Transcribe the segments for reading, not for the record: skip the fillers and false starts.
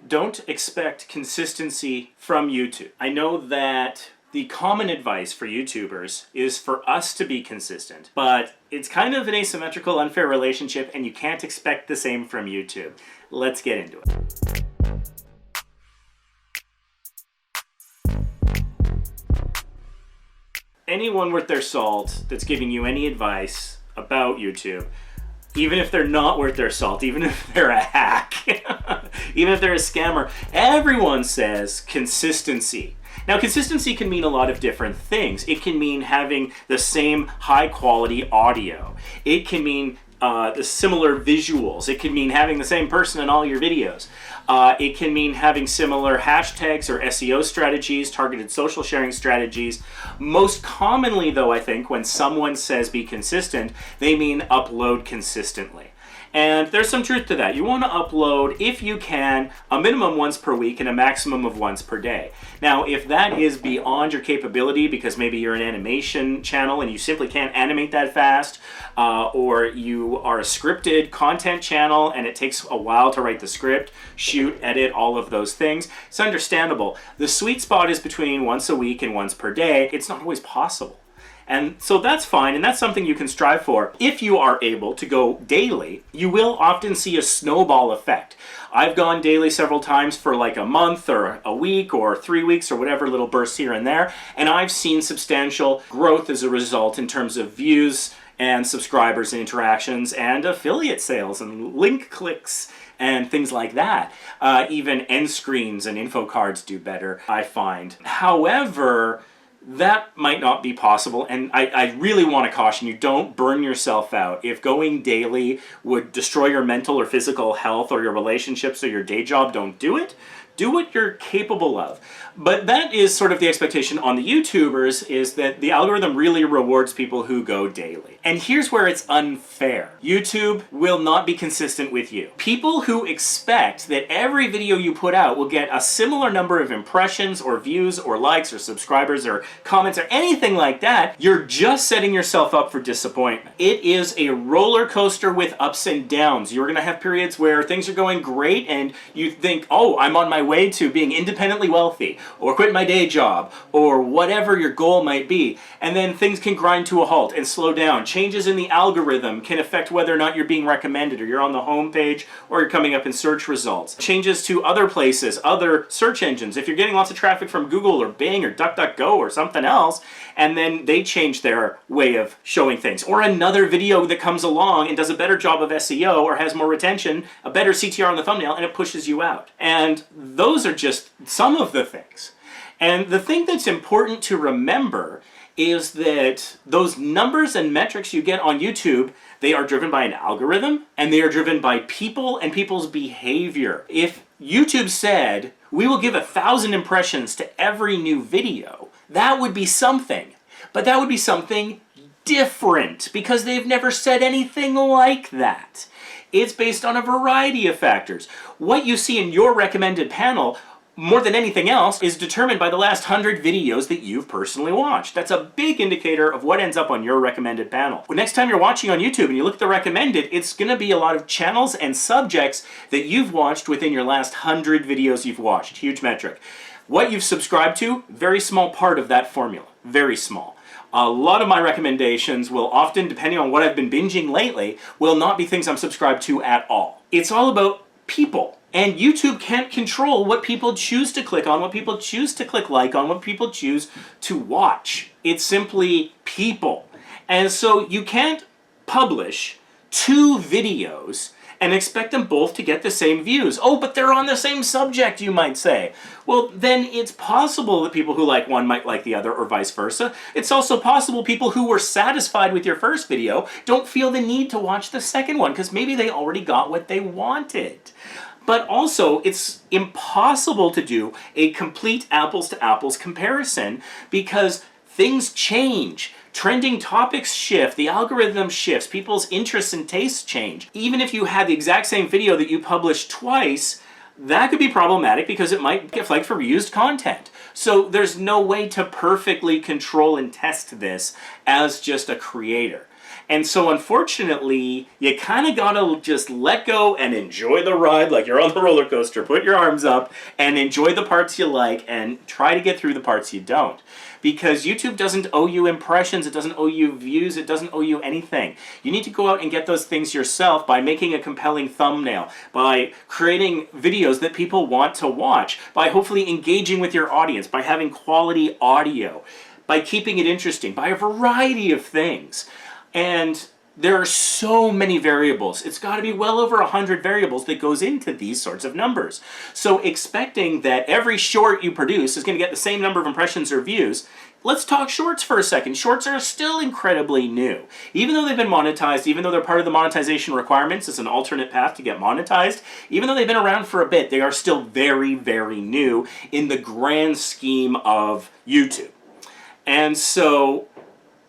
don't expect consistency from YouTube. I know that the common advice for YouTubers is for us to be consistent, but it's kind of an asymmetrical, unfair relationship, and you can't expect the same from YouTube. Let's get into it. Anyone worth their salt that's giving you any advice about YouTube, even if they're not worth their salt, even if they're a hack, even if they're a scammer, everyone says consistency. Now, consistency can mean a lot of different things. It can mean having the same high quality audio. It can mean the similar visuals. It can mean having the same person in all your videos. It can mean having similar hashtags or SEO strategies, targeted social sharing strategies. Most commonly, though, I think when someone says be consistent, they mean upload consistently. And there's some truth to that. You want to upload, if you can, a minimum once per week and a maximum of once per day. Now, if that is beyond your capability because maybe you're an animation channel and you simply can't animate that fast, or you are a scripted content channel and it takes a while to write the script, shoot, edit, all of those things, it's understandable. The sweet spot is between once a week and once per day. It's not always possible. And so that's fine, and that's something you can strive for. If you are able to go daily, you will often see a snowball effect. I've gone daily several times for like a month or a week or 3 weeks or whatever, little bursts here and there, and I've seen substantial growth as a result in terms of views and subscribers and interactions and affiliate sales and link clicks and things like that. Even end screens and info cards do better, I find. However, that might not be possible, and I really want to caution you, don't burn yourself out. If going daily would destroy your mental or physical health or your relationships or your day job, don't do it. Do what you're capable of. But that is sort of the expectation on the YouTubers, is that the algorithm really rewards people who go daily. And here's where it's unfair. YouTube will not be consistent with you. People who expect that every video you put out will get a similar number of impressions or views or likes or subscribers or comments or anything like that, you're just setting yourself up for disappointment. It is a roller coaster with ups and downs. You're gonna have periods where things are going great and you think, oh, I'm on my way to being independently wealthy, or quit my day job, or whatever your goal might be. And then things can grind to a halt and slow down. Changes in the algorithm can affect whether or not you're being recommended, or you're on the home page, or you're coming up in search results. Changes to other places, other search engines. If you're getting lots of traffic from Google or Bing or DuckDuckGo or something else, and then they change their way of showing things. Or another video that comes along and does a better job of SEO or has more retention, a better CTR on the thumbnail, and it pushes you out. And those are just some of the things. And the thing that's important to remember is that those numbers and metrics you get on YouTube, they are driven by an algorithm, and they are driven by people and people's behavior. If YouTube said, we will give 1,000 impressions to every new video, that would be something. But that would be something different, because they've never said anything like that. It's based on a variety of factors. What you see in your recommended panel, more than anything else, is determined by the last 100 videos that you've personally watched. That's a big indicator of what ends up on your recommended panel. Well, next time you're watching on YouTube and you look at the recommended, it's going to be a lot of channels and subjects that you've watched within your last 100 videos you've watched. Huge metric. What you've subscribed to, very small part of that formula. Very small. A lot of my recommendations will often, depending on what I've been binging lately, will not be things I'm subscribed to at all. It's all about people. And YouTube can't control what people choose to click on, what people choose to click like on, what people choose to watch. It's simply people. And so you can't publish 2 videos and expect them both to get the same views. Oh, but they're on the same subject, you might say. Well, then it's possible that people who like one might like the other, or vice versa. It's also possible people who were satisfied with your first video don't feel the need to watch the second one, because maybe they already got what they wanted. But also, it's impossible to do a complete apples-to-apples comparison, because things change. Trending topics shift, the algorithm shifts, people's interests and tastes change. Even if you had the exact same video that you published twice, that could be problematic because it might get flagged for reused content. So there's no way to perfectly control and test this as just a creator. And so unfortunately, you kind of gotta just let go and enjoy the ride like you're on the roller coaster. Put your arms up and enjoy the parts you like and try to get through the parts you don't. Because YouTube doesn't owe you impressions, it doesn't owe you views, it doesn't owe you anything. You need to go out and get those things yourself by making a compelling thumbnail, by creating videos that people want to watch, by hopefully engaging with your audience, by having quality audio, by keeping it interesting, by a variety of things. And there are so many variables. It's got to be well over 100 variables that goes into these sorts of numbers. So expecting that every short you produce is going to get the same number of impressions or views. Let's talk shorts for a second. Shorts are still incredibly new. Even though they've been monetized, even though they're part of the monetization requirements as an alternate path to get monetized, even though they've been around for a bit, they are still very, very new in the grand scheme of YouTube. And so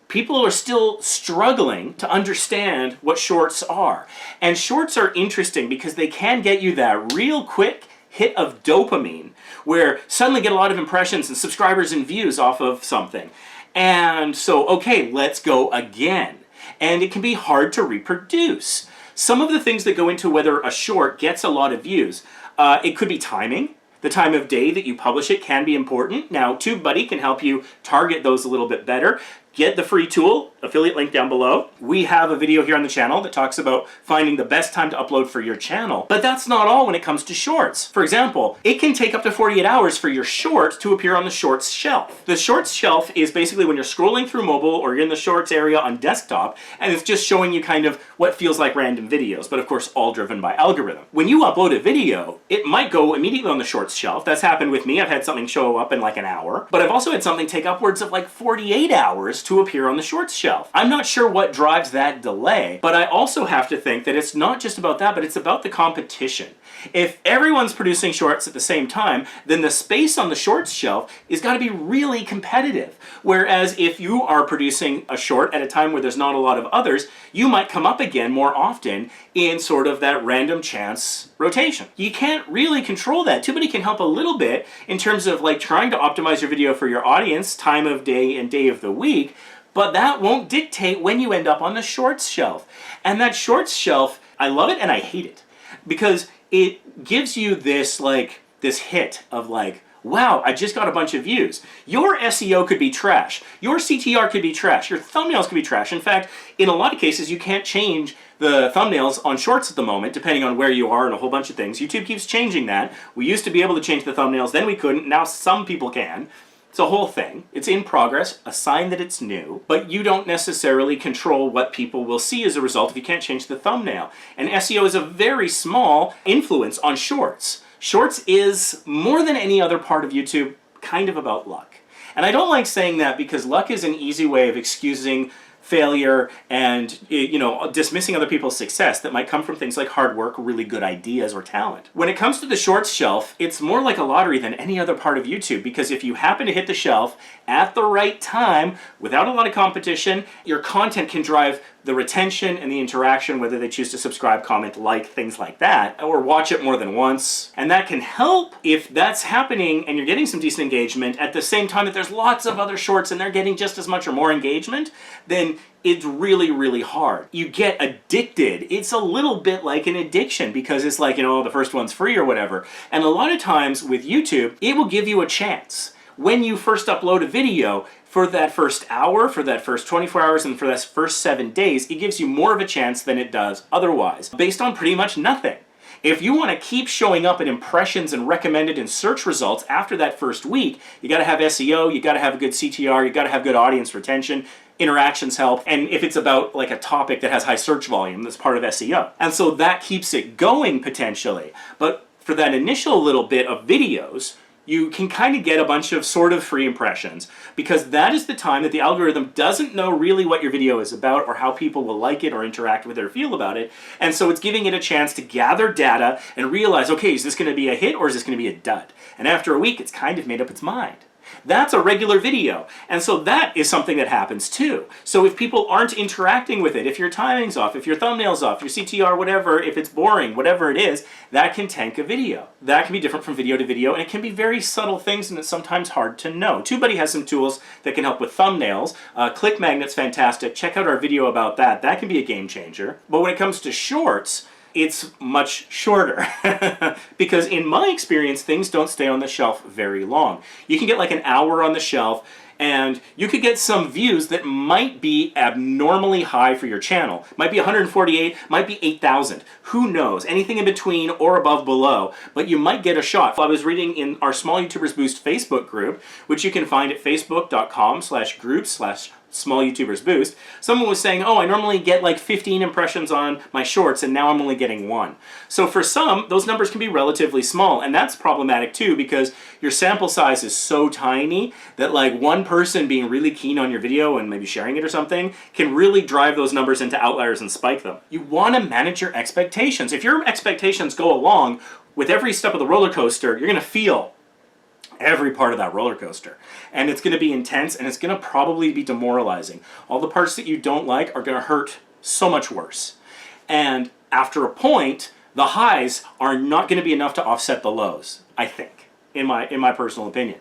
people are still struggling to understand what shorts are. And shorts are interesting because they can get you that real quick hit of dopamine where suddenly get a lot of impressions and subscribers and views off of something. And so, okay, let's go again. And it can be hard to reproduce. Some of the things that go into whether a short gets a lot of views, it could be timing. The time of day that you publish it can be important. Now, TubeBuddy can help you target those a little bit better. Get the free tool, affiliate link down below. We have a video here on the channel that talks about finding the best time to upload for your channel. But that's not all when it comes to shorts. For example, it can take up to 48 hours for your short to appear on the shorts shelf. The shorts shelf is basically when you're scrolling through mobile or you're in the shorts area on desktop, and it's just showing you kind of what feels like random videos, but of course all driven by algorithm. When you upload a video, it might go immediately on the shorts shelf. That's happened with me. I've had something show up in like an hour, but I've also had something take upwards of like 48 hours to appear on the shorts shelf. I'm not sure what drives that delay, but I also have to think that it's not just about that, but it's about the competition. If everyone's producing shorts at the same time, then the space on the shorts shelf is got to be really competitive. Whereas if you are producing a short at a time where there's not a lot of others, you might come up again more often in sort of that random chance rotation. You can't really control that. TubeBuddy can help a little bit in terms of like trying to optimize your video for your audience, time of day and day of the week, but that won't dictate when you end up on the shorts shelf. And that shorts shelf, I love it and I hate it because it gives you this like this hit of like, wow, I just got a bunch of views. Your SEO could be trash. Your CTR could be trash. Your thumbnails could be trash. In fact, in a lot of cases, you can't change the thumbnails on shorts at the moment, depending on where you are and a whole bunch of things. YouTube keeps changing that. We used to be able to change the thumbnails, then we couldn't. Now some people can. It's a whole thing. It's in progress, a sign that it's new, but you don't necessarily control what people will see as a result if you can't change the thumbnail. And SEO is a very small influence on shorts. Shorts is, more than any other part of YouTube, kind of about luck. And I don't like saying that because luck is an easy way of excusing failure and, you know, dismissing other people's success that might come from things like hard work, really good ideas, or talent. When it comes to the shorts shelf, it's more like a lottery than any other part of YouTube because if you happen to hit the shelf at the right time, without a lot of competition, your content can drive the retention and the interaction, whether they choose to subscribe, comment, like, things like that, or watch it more than once. And that can help if that's happening and you're getting some decent engagement at the same time that there's lots of other shorts and they're getting just as much or more engagement, then it's really, really hard. You get addicted. It's a little bit like an addiction because it's like, you know, the first one's free or whatever. And a lot of times with YouTube, it will give you a chance. When you first upload a video, for that first hour, for that first 24 hours, and for that first 7 days, it gives you more of a chance than it does otherwise, based on pretty much nothing. If you want to keep showing up in impressions and recommended and search results after that first week, you got to have SEO, you got to have a good CTR, you got to have good audience retention, interactions help, and if it's about like a topic that has high search volume, that's part of SEO. And so that keeps it going potentially. But for that initial little bit of videos, you can kind of get a bunch of sort of free impressions because that is the time that the algorithm doesn't know really what your video is about or how people will like it or interact with it or feel about it. And so it's giving it a chance to gather data and realize, okay, is this going to be a hit or is this going to be a dud? And after a week, it's kind of made up its mind. That's a regular video. And so that is something that happens too. So if people aren't interacting with it, if your timing's off, if your thumbnail's off, your CTR, whatever, if it's boring, whatever it is, that can tank a video. That can be different from video to video, and it can be very subtle things, and it's sometimes hard to know. TubeBuddy has some tools that can help with thumbnails. Click Magnet's fantastic. Check out our video about that. That can be a game changer. But when it comes to shorts, it's much shorter because in my experience, things don't stay on the shelf very long. You can get like an hour on the shelf and you could get some views that might be abnormally high for your channel. Might be 148, might be 8,000. Who knows? Anything in between or above below, but you might get a shot. I was reading in our Small YouTubers Boost Facebook group, which you can find at facebook.com/groups/Small YouTubers Boost. Someone was saying, oh, I normally get like 15 impressions on my shorts and now I'm only getting 1. So for some, those numbers can be relatively small, and that's problematic too because your sample size is so tiny that like one person being really keen on your video and maybe sharing it or something can really drive those numbers into outliers and spike them. You want to manage your expectations. If your expectations go along with every step of the roller coaster, you're going to feel every part of that roller coaster. And it's going to be intense, and it's going to probably be demoralizing. All the parts that you don't like are going to hurt so much worse. And after a point, the highs are not going to be enough to offset the lows, I think, in my personal opinion.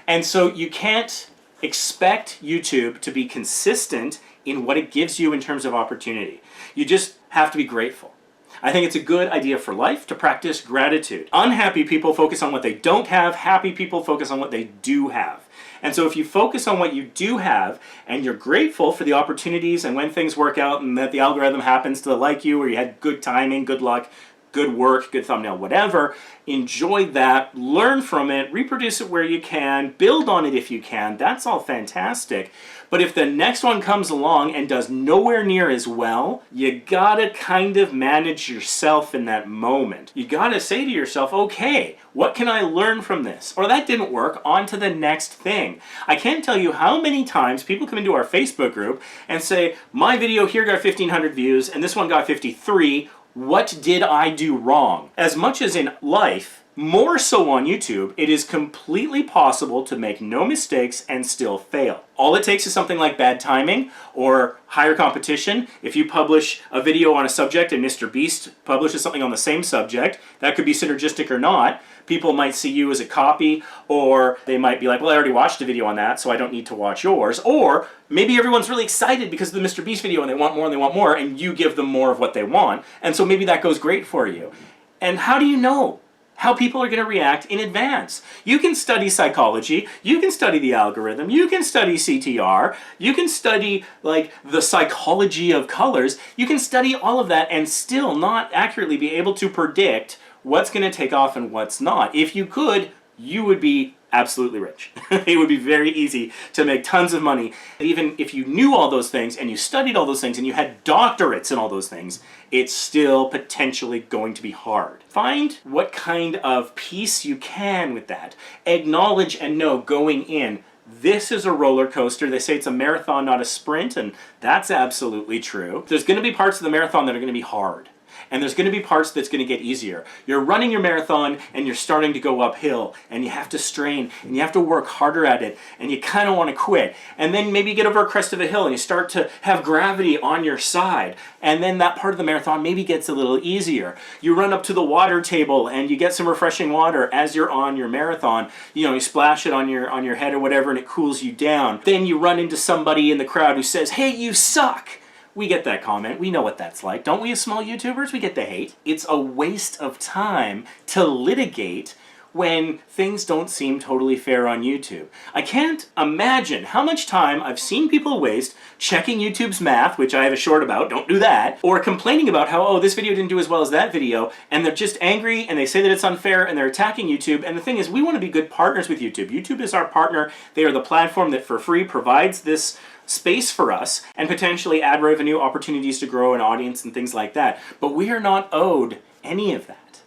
And so you can't expect YouTube to be consistent in what it gives you in terms of opportunity. You just have to be grateful. I think it's a good idea for life to practice gratitude. Unhappy people focus on what they don't have. Happy people focus on what they do have. And so if you focus on what you do have and you're grateful for the opportunities and when things work out and that the algorithm happens to like you or you had good timing, good luck, good work, good thumbnail, whatever, enjoy that, learn from it, reproduce it where you can, build on it if you can. That's all fantastic. But if the next one comes along and does nowhere near as well, you gotta kind of manage yourself in that moment. You gotta say to yourself, okay, what can I learn from this? Or that didn't work, on to the next thing. I can't tell you how many times people come into our Facebook group and say, my video here got 1,500 views and this one got 53. What did I do wrong? As much as in life, more so on YouTube, it is completely possible to make no mistakes and still fail. All it takes is something like bad timing or higher competition. If you publish a video on a subject and Mr. Beast publishes something on the same subject, that could be synergistic or not. People might see you as a copy, or they might be like, well, I already watched a video on that, so I don't need to watch yours. Or maybe everyone's really excited because of the Mr. Beast video and they want more, and you give them more of what they want. And so maybe that goes great for you. And how do you know how people are going to react in advance? You can study psychology, you can study the algorithm, you can study CTR, you can study like the psychology of colors, you can study all of that and still not accurately be able to predict what's going to take off and what's not. If you could, you would be absolutely rich. It would be very easy to make tons of money. Even if you knew all those things and you studied all those things and you had doctorates in all those things, it's still potentially going to be hard. Find what kind of peace you can with that. Acknowledge and know going in, this is a roller coaster. They say it's a marathon, not a sprint, and that's absolutely true. There's going to be parts of the marathon that are going to be hard. And there's going to be parts that's going to get easier. You're running your marathon and you're starting to go uphill and you have to strain and you have to work harder at it and you kind of want to quit. And then maybe you get over a crest of a hill and you start to have gravity on your side. And then that part of the marathon maybe gets a little easier. You run up to the water table and you get some refreshing water as you're on your marathon. You know, you splash it on your head or whatever and it cools you down. Then you run into somebody in the crowd who says, hey, you suck. We get that comment. We know what that's like. Don't we as small YouTubers? We get the hate. It's a waste of time to litigate when things don't seem totally fair on YouTube. I can't imagine how much time I've seen people waste checking YouTube's math, which I have a short about, don't do that, or complaining about how, oh, this video didn't do as well as that video, and they're just angry and they say that it's unfair and they're attacking YouTube. And the thing is, we want to be good partners with YouTube. YouTube is our partner. They are the platform that for free provides this space for us and potentially ad revenue opportunities to grow an audience and things like that. But we are not owed any of that.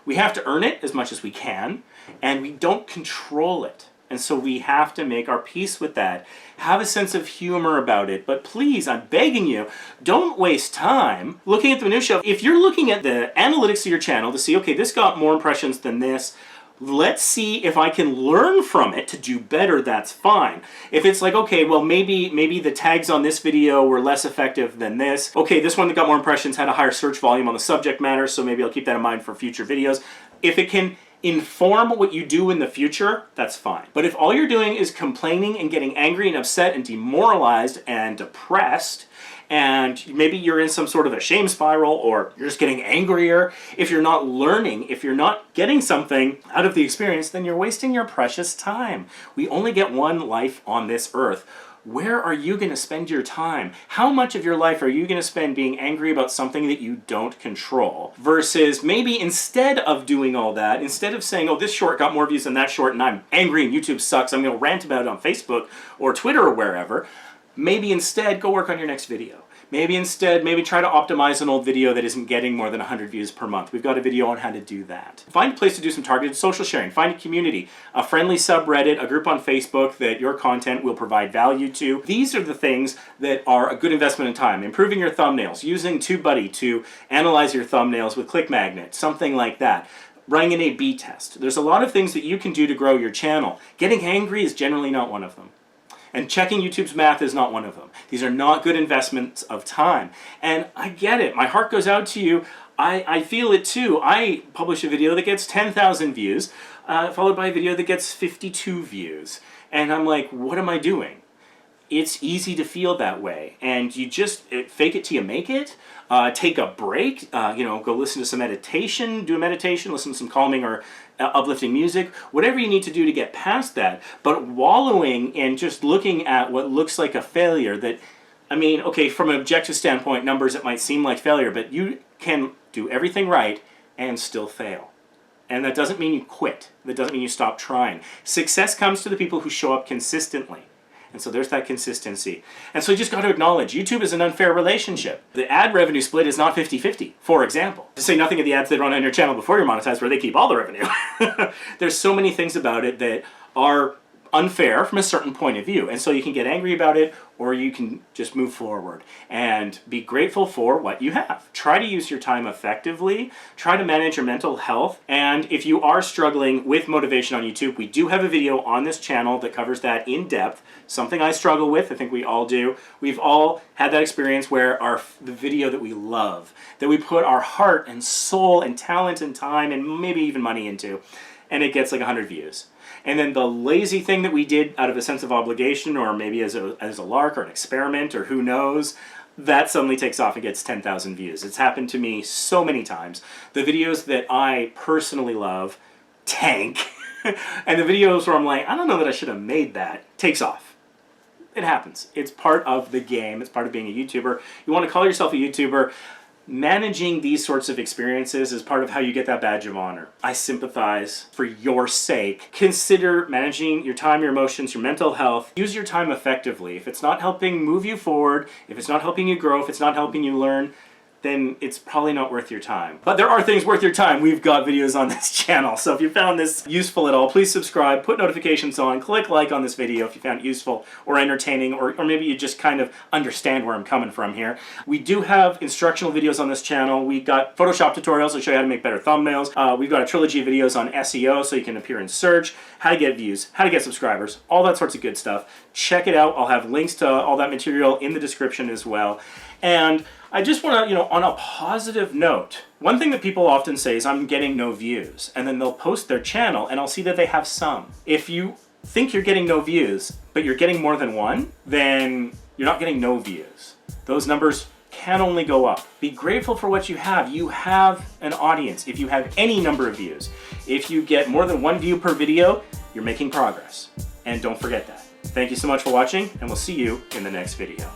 We have to earn it as much as we can, and we don't control it. And so we have to make our peace with that. Have a sense of humor about it. But please, I'm begging you, don't waste time looking at the minutia. If you're looking at the analytics of your channel to see, okay, this got more impressions than this, Let's see if I can learn from it to do better. That's fine. If it's like, okay, well, maybe the tags on this video were less effective than this. Okay, this one that got more impressions had a higher search volume on the subject matter, so maybe I'll keep that in mind for future videos. If it can inform what you do in the future, that's fine. But if all you're doing is complaining and getting angry and upset and demoralized and depressed, and maybe you're in some sort of a shame spiral, or you're just getting angrier, if you're not learning, if you're not getting something out of the experience, then you're wasting your precious time. We only get one life on this earth. Where are you going to spend your time? How much of your life are you going to spend being angry about something that you don't control? Versus maybe instead of doing all that, instead of saying, oh, this short got more views than that short and I'm angry and YouTube sucks, I'm going to rant about it on Facebook or Twitter or wherever, maybe instead go work on your next video. Maybe try to optimize an old video that isn't getting more than 100 views per month. We've got a video on how to do that. Find a place to do some targeted social sharing. Find a community, a friendly subreddit, a group on Facebook that your content will provide value to. These are the things that are a good investment in time. Improving your thumbnails, using TubeBuddy to analyze your thumbnails with ClickMagnet, something like that. Running an A/B test. There's a lot of things that you can do to grow your channel. Getting angry is generally not one of them. And checking YouTube's math is not one of them. These are not good investments of time. And I get it. My heart goes out to you. I feel it too. I publish a video that gets 10,000 views, followed by a video that gets 52 views. And I'm like, what am I doing? It's easy to feel that way, and you just fake it till you make it. Take a break, go listen to some meditation, do a meditation, listen to some calming or uplifting music, whatever you need to do to get past that. But wallowing in just looking at what looks like a failure that, okay, from an objective standpoint, numbers, it might seem like failure, but you can do everything right and still fail. And that doesn't mean you quit. That doesn't mean you stop trying. Success comes to the people who show up consistently. And so there's that consistency. And so you just got to acknowledge YouTube is an unfair relationship. The ad revenue split is not 50-50, for example. To say nothing of the ads that run on your channel before you're monetized where they keep all the revenue. There's so many things about it that are unfair from a certain point of view. And so you can get angry about it, or you can just move forward and be grateful for what you have. Try to use your time effectively. Try to manage your mental health. And if you are struggling with motivation on YouTube, we do have a video on this channel that covers that in depth. Something I struggle with, I think we all do. We've all had that experience where the video that we love, that we put our heart and soul and talent and time and maybe even money into, and it gets like 100 views. And then the lazy thing that we did out of a sense of obligation, or maybe as a lark or an experiment or who knows, that suddenly takes off and gets 10,000 views. It's happened to me so many times. The videos that I personally love tank. And the videos where I'm like, I don't know that I should have made that, takes off. It happens. It's part of the game. It's part of being a YouTuber. You want to call yourself a YouTuber. Managing these sorts of experiences is part of how you get that badge of honor. I sympathize for your sake. Consider managing your time, your emotions, your mental health. Use your time effectively. If it's not helping move you forward, if it's not helping you grow, if it's not helping you learn, then it's probably not worth your time. But there are things worth your time. We've got videos on this channel. So if you found this useful at all, please subscribe, put notifications on, click like on this video if you found it useful or entertaining, or maybe you just kind of understand where I'm coming from here. We do have instructional videos on this channel. We got Photoshop tutorials that show you how to make better thumbnails. We've got a trilogy of videos on SEO so you can appear in search, how to get views, how to get subscribers, all that sorts of good stuff. Check it out. I'll have links to all that material in the description as well. And I just want to, on a positive note, one thing that people often say is I'm getting no views. And then they'll post their channel and I'll see that they have some. If you think you're getting no views, but you're getting more than one, then you're not getting no views. Those numbers can only go up. Be grateful for what you have. You have an audience. If you have any number of views, if you get more than one view per video, you're making progress. And don't forget that. Thank you so much for watching, and we'll see you in the next video.